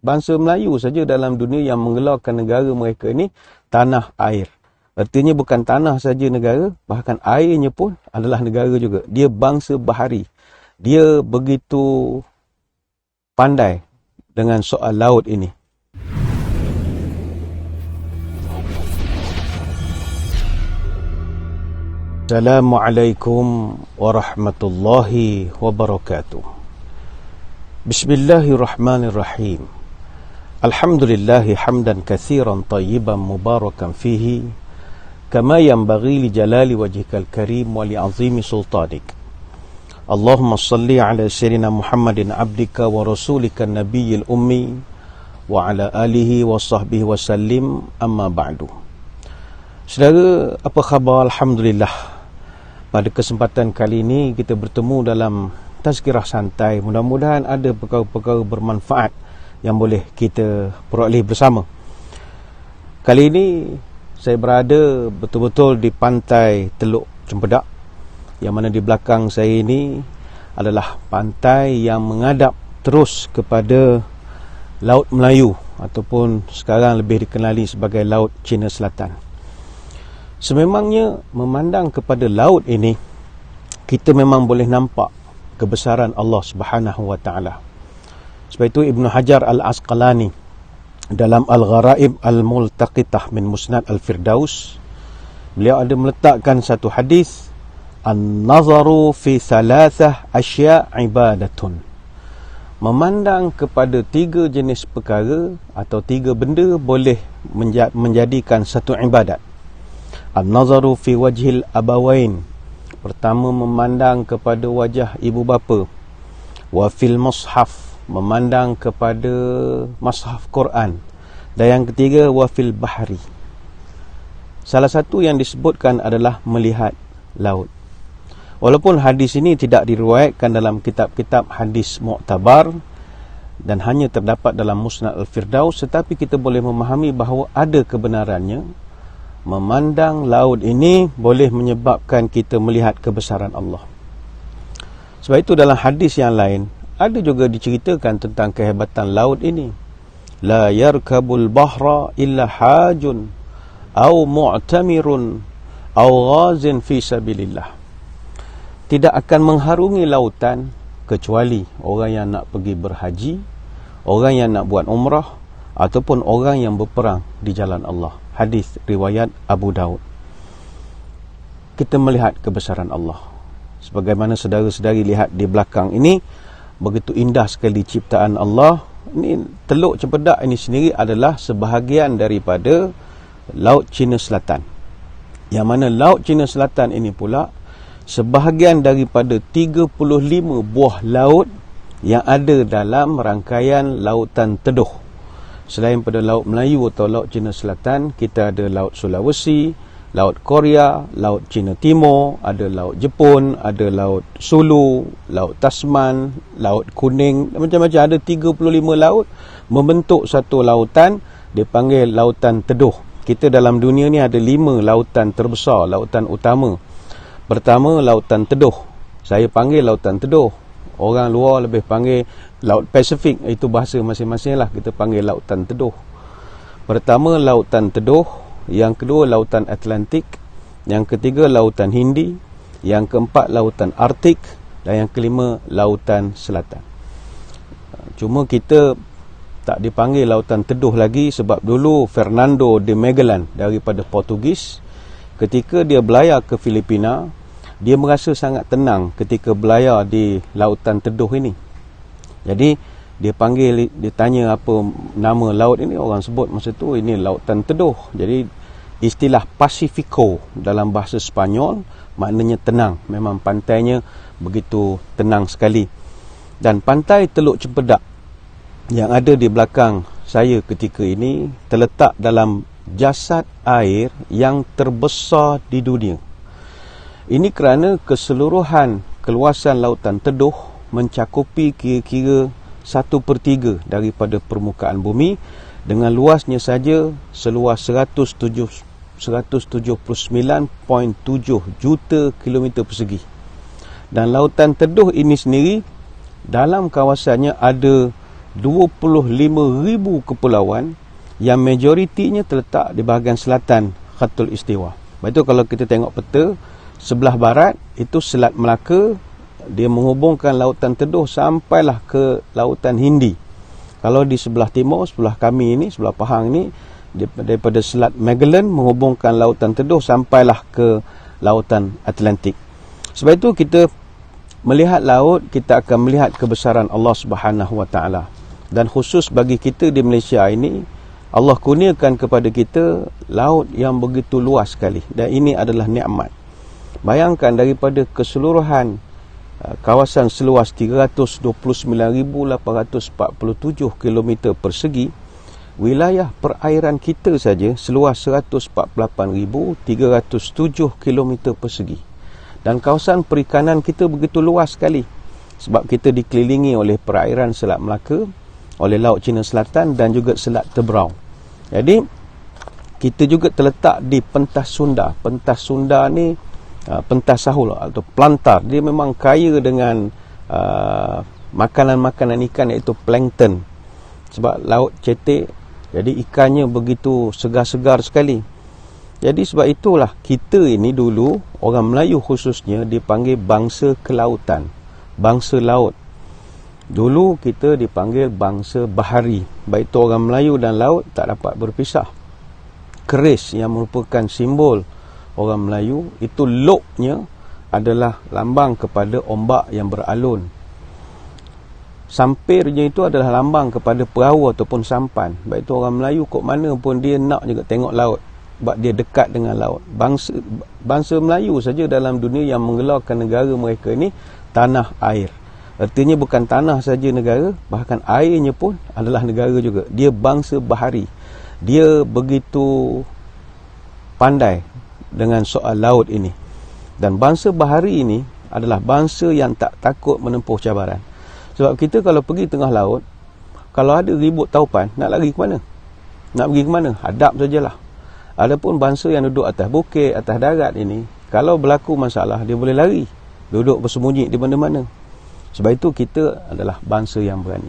bangsa Melayu saja dalam dunia yang menggelarkan negara mereka ini tanah air. Artinya bukan tanah saja negara, bahkan airnya pun adalah negara juga. Dia bangsa bahari. Dia begitu pandai dengan soal laut ini. Assalamualaikum warahmatullahi wabarakatuh. Bismillahirrahmanirrahim. Alhamdulillahi hamdan kathiran tayyiban mubarakan fihi kama yanbaghi li jalali wajhikal karim wa li azimi sultanik. Allahumma salli ala sayyidina Muhammadin abdika wa rasulika nabiyil ummi wa ala alihi wa sahbihi wa sallim, amma ba'du. Saudara, apa khabar? Alhamdulillah. Pada kesempatan kali ini kita bertemu dalam tazkirah santai. Mudah-mudahan ada perkara-perkara bermanfaat yang boleh kita peroleh bersama. Kali ini saya berada betul-betul di pantai Teluk Cempedak, yang mana di belakang saya ini adalah pantai yang menghadap terus kepada Laut Melayu, ataupun sekarang lebih dikenali sebagai Laut Cina Selatan. Sememangnya memandang kepada laut ini, kita memang boleh nampak kebesaran Allah Subhanahu wa taala. Sebab itu Ibn Hajar Al-Asqalani dalam Al-Gharaib Al-Multaqitah min Musnad Al-Firdaus, beliau ada meletakkan satu hadis, an-nazaru fi thalathah asya' ibadatun. Memandang kepada 3 jenis perkara atau 3 benda boleh menjadikan satu ibadat. An-nazaru fi wajhil abawain. Pertama, memandang kepada wajah ibu bapa. Wa fil mushaf, memandang kepada mushaf Quran. Dan yang ketiga, wa fil bahri. Salah satu yang disebutkan adalah melihat laut. Walaupun hadis ini tidak diriwayatkan dalam kitab-kitab hadis mu'tabar dan hanya terdapat dalam Musnad Al-Firdaus, tetapi kita boleh memahami bahawa ada kebenarannya. Memandang laut ini boleh menyebabkan kita melihat kebesaran Allah. Sebab itu dalam hadis yang lain ada juga diceritakan tentang kehebatan laut ini. La yarkabul bahra illa hajun au mu'tamirun au ghazin fi sabilillah. Tidak akan mengharungi lautan kecuali orang yang nak pergi berhaji, orang yang nak buat umrah, ataupun orang yang berperang di jalan Allah. Hadis riwayat Abu Daud. Kita melihat kebesaran Allah. Sebagaimana saudara-saudari lihat di belakang ini, begitu indah sekali ciptaan Allah. Ini Teluk Cempedak ini sendiri adalah sebahagian daripada Laut Cina Selatan. Yang mana Laut Cina Selatan ini pula sebahagian daripada 35 buah laut yang ada dalam rangkaian Lautan Teduh. Selain pada Laut Melayu atau Laut Cina Selatan, kita ada Laut Sulawesi, Laut Korea, Laut Cina Timur, ada Laut Jepun, ada Laut Sulu, Laut Tasman, Laut Kuning, macam-macam. Ada 35 laut membentuk satu lautan, dipanggil Lautan Teduh. Kita dalam dunia ni ada 5 lautan terbesar, lautan utama. Pertama, Lautan Teduh. Saya panggil Lautan Teduh. Orang luar lebih panggil Laut Pasifik. Itu bahasa masing-masing lah. Kita panggil Lautan Teduh. Pertama, Lautan Teduh. Yang kedua, Lautan Atlantik. Yang ketiga, Lautan Hindi. Yang keempat, Lautan Arktik. Dan yang kelima, Lautan Selatan. Cuma kita tak dipanggil Lautan Teduh lagi sebab dulu Fernando de Magellan daripada Portugis, ketika dia belayar ke Filipina, dia merasa sangat tenang ketika belayar di Lautan Teduh ini. Jadi dia panggil, dia tanya apa nama laut ini, orang sebut masa tu ini Lautan Teduh. Jadi istilah Pacifico dalam bahasa Sepanyol maknanya tenang. Memang pantainya begitu tenang sekali. Dan pantai Teluk Cempedak yang ada di belakang saya ketika ini terletak dalam jasad air yang terbesar di dunia. Ini kerana keseluruhan keluasan Lautan Teduh mencakupi kira-kira 1/3 daripada permukaan bumi, dengan luasnya saja seluas 179.7 juta kilometer persegi. Dan Lautan Teduh ini sendiri dalam kawasannya ada 25,000 kepulauan yang majoritinya terletak di bahagian selatan Khatul Istiwa. Lepas itu kalau kita tengok peta, sebelah barat itu Selat Melaka, dia menghubungkan Lautan Teduh sampailah ke Lautan Hindi. Kalau di sebelah timur, sebelah kami ini, sebelah Pahang ini, daripada Selat Magellan menghubungkan Lautan Teduh sampailah ke Lautan Atlantik. Sebab itu kita melihat laut, kita akan melihat kebesaran Allah Subhanahu Wa Taala. Dan khusus bagi kita di Malaysia ini, Allah kurniakan kepada kita laut yang begitu luas sekali, dan ini adalah nikmat. Bayangkan daripada keseluruhan kawasan seluas 329,847 km persegi, wilayah perairan kita saja seluas 148,307 km persegi. Dan kawasan perikanan kita begitu luas sekali, sebab kita dikelilingi oleh perairan Selat Melaka, oleh Laut Cina Selatan dan juga Selat Tebrau. Jadi kita juga terletak di pentas Sunda. Pentas Sunda ni pentas sahul atau pelantar. Dia memang kaya dengan makanan-makanan ikan, iaitu plankton. Sebab laut cetek, jadi ikannya begitu segar-segar sekali. Jadi sebab itulah kita ini dulu, orang Melayu khususnya, dipanggil bangsa kelautan, bangsa laut. Dulu kita dipanggil bangsa bahari. Baik itu orang Melayu dan laut tak dapat berpisah. Keris yang merupakan simbol orang Melayu, itu loknya adalah lambang kepada ombak yang beralun. Sampirnya itu adalah lambang kepada perahu ataupun sampan. Baik itu orang Melayu kok mana pun dia nak juga tengok laut, sebab dia dekat dengan laut. Bangsa Melayu saja dalam dunia yang menggelarkan negara mereka ini tanah air. Artinya bukan tanah saja negara, bahkan airnya pun adalah negara juga. Dia bangsa bahari. Dia begitu pandai dengan soal laut ini. Dan bangsa bahari ini adalah bangsa yang tak takut menempuh cabaran. Sebab kita kalau pergi tengah laut, kalau ada ribut taupan, nak lari ke mana? Nak pergi ke mana? Hadap sajalah. Adapun bangsa yang duduk atas bukit, atas darat ini, kalau berlaku masalah, dia boleh lari, duduk bersembunyi di mana-mana. Sebab itu kita adalah bangsa yang berani.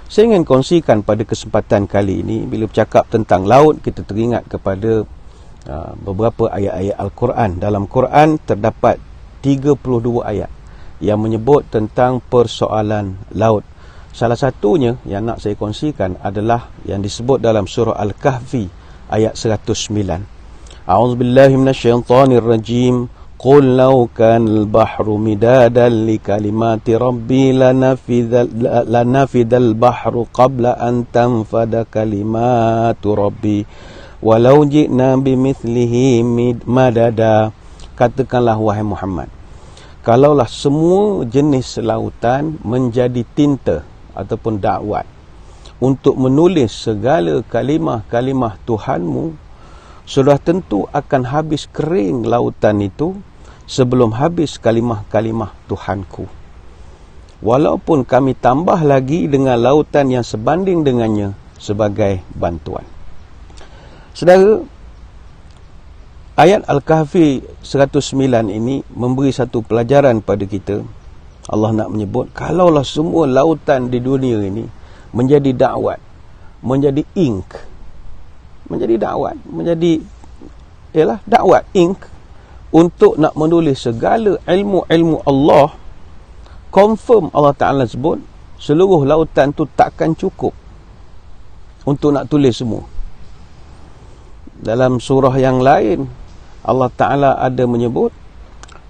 Saya ingin kongsikan pada kesempatan kali ini, bila bercakap tentang laut, kita teringat kepada beberapa ayat-ayat Al-Quran. Dalam Quran terdapat 32 ayat yang menyebut tentang persoalan laut. Salah satunya yang nak saya kongsikan adalah yang disebut dalam surah Al-Kahfi ayat 109. A'udzubillahi minasyaitonirrajim. Qul law kana al-bahru midadan li kalimati rabbi lanafidal bahru qabla an tanfada kalimatu rabbi walau ji'na bimithlihi madada. Katakanlah wahai Muhammad, kalaulah semua jenis lautan menjadi tinta ataupun dakwat untuk menulis segala kalimah-kalimah Tuhanmu, sudah tentu akan habis kering lautan itu sebelum habis kalimah-kalimah Tuhanku. Walaupun kami tambah lagi dengan lautan yang sebanding dengannya sebagai bantuan. Saudara, ayat Al-Kahfi 109 ini memberi satu pelajaran pada kita. Allah nak menyebut, kalaulah semua lautan di dunia ini menjadi dakwat, menjadi ink, menjadi dakwat, menjadi dakwat ink untuk nak menulis segala ilmu-ilmu Allah, confirm Allah Ta'ala sebut seluruh lautan tu takkan cukup untuk nak tulis semua. Dalam surah yang lain Allah Ta'ala ada menyebut,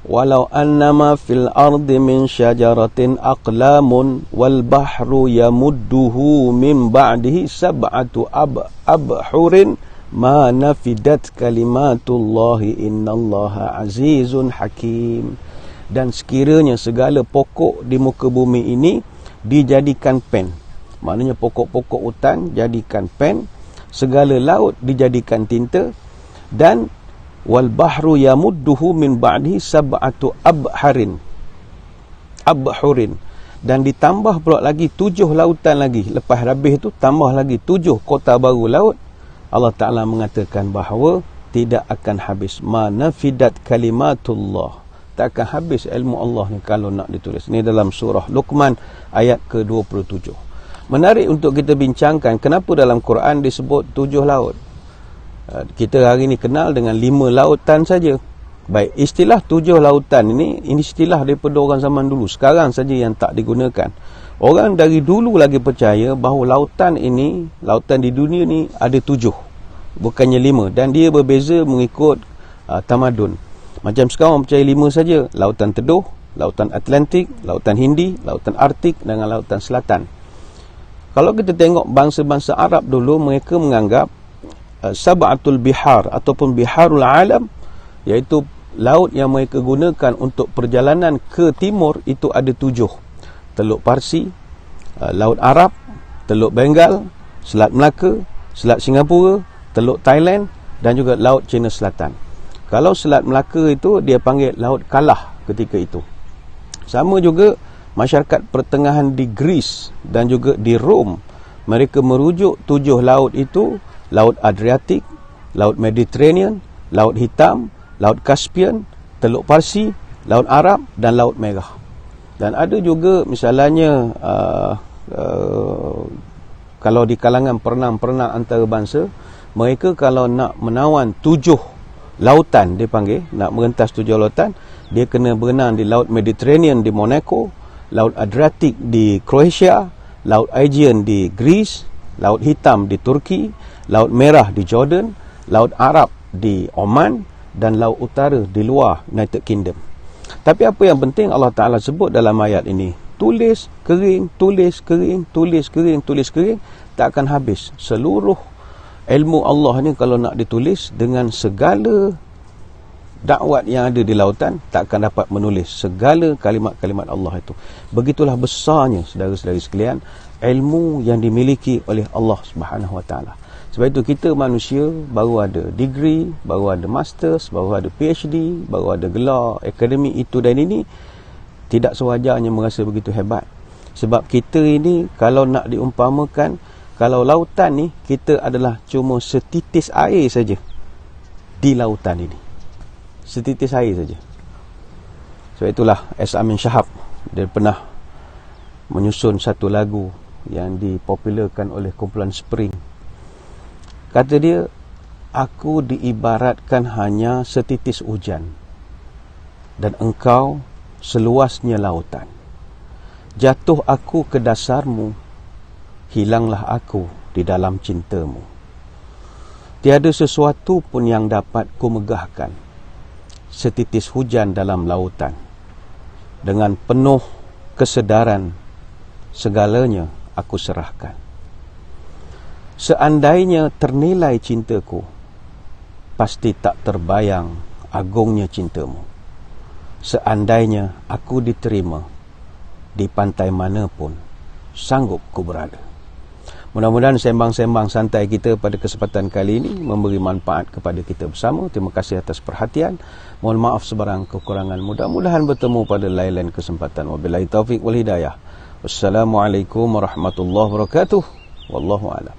walau annama fil ardi min syajaratin aqlamun wal bahru yamudduhu min ba'dihi sab'atu abhurin ma nafidat kalimatullahi innallaha azizun hakim. Dan sekiranya segala pokok di muka bumi ini dijadikan pen, maknanya pokok-pokok hutan jadikan pen, segala laut dijadikan tinta, dan wal bahru yamudduhu min ba'dihi sab'atu abhurin, dan ditambah pula lagi 7 lautan lagi. Lepas habis itu tambah lagi 7 kota baru laut. Allah Ta'ala mengatakan bahawa tidak akan habis. Ma nafidat kalimatullah, tak akan habis ilmu Allah ni kalau nak ditulis. Ini dalam surah Luqman ayat ke-27. Menarik untuk kita bincangkan kenapa dalam Quran disebut 7 laut. Kita hari ini kenal dengan 5 lautan saja. Baik, istilah 7 lautan ini istilah daripada orang zaman dulu. Sekarang saja yang tak digunakan. Orang dari dulu lagi percaya bahawa lautan ini, lautan di dunia ni ada 7, bukannya 5, dan dia berbeza mengikut tamadun. Macam sekarang orang percaya 5 saja. Lautan Teduh, Lautan Atlantik, Lautan Hindi, Lautan Arktik dengan Lautan Selatan. Kalau kita tengok bangsa-bangsa Arab dulu, mereka menganggap Sab'atul Bihar ataupun Biharul Alam, iaitu laut yang mereka gunakan untuk perjalanan ke timur, itu ada 7. Teluk Parsi, Laut Arab, Teluk Bengal, Selat Melaka, Selat Singapura, Teluk Thailand dan juga Laut China Selatan. Kalau Selat Melaka itu dia panggil Laut Kalah ketika itu. Sama juga masyarakat pertengahan di Greece dan juga di Rom, mereka merujuk 7 laut itu: Laut Adriatik, Laut Mediterranean, Laut Hitam, Laut Caspian, Teluk Parsi, Laut Arab dan Laut Merah. Dan ada juga misalnya kalau di kalangan perenang-perenang antarabangsa, mereka kalau nak menawan 7 lautan, dia panggil, nak merentas 7 lautan, dia kena berenang di Laut Mediterranean di Monaco, Laut Adriatik di Croatia, Laut Aegean di Greece, Laut Hitam di Turki, Laut Merah di Jordan, Laut Arab di Oman dan Laut Utara di luar United Kingdom. Tapi apa yang penting Allah Ta'ala sebut dalam ayat ini, tulis, kering, tulis, kering, tulis, kering, tulis, kering, tak akan habis. Seluruh ilmu Allah ni kalau nak ditulis dengan segala dakwat yang ada di lautan, tak akan dapat menulis segala kalimat-kalimat Allah itu. Begitulah besarnya, saudara-saudari sekalian, ilmu yang dimiliki oleh Allah Subhanahu Wa Taala. Sebab itu kita manusia baru ada degree, baru ada masters, baru ada PhD, baru ada gelar akademik itu dan ini, tidak sewajarnya merasa begitu hebat. Sebab kita ini kalau nak diumpamakan, kalau lautan ni, kita adalah cuma setitis air saja di lautan ini. Setitis air saja. Sebab itulah S. Amin Shahab, dia pernah menyusun satu lagu yang dipopularkan oleh kumpulan Spring. Kata dia, aku diibaratkan hanya setitis hujan dan engkau seluasnya lautan. Jatuh aku ke dasarmu, hilanglah aku di dalam cintamu. Tiada sesuatu pun yang dapat ku megahkan setitis hujan dalam lautan. Dengan penuh kesedaran segalanya aku serahkan. Seandainya ternilai cintaku, pasti tak terbayang agungnya cintamu. Seandainya aku diterima, di pantai manapun sanggup ku berada. Mudah-mudahan sembang-sembang santai kita pada kesempatan kali ini memberi manfaat kepada kita bersama. Terima kasih atas perhatian. Mohon maaf sebarang kekurangan. Mudah-mudahan bertemu pada lain-lain kesempatan. Wabillahi taufiq wal hidayah. Wassalamualaikum warahmatullahi wabarakatuh. Wallahu a'lam.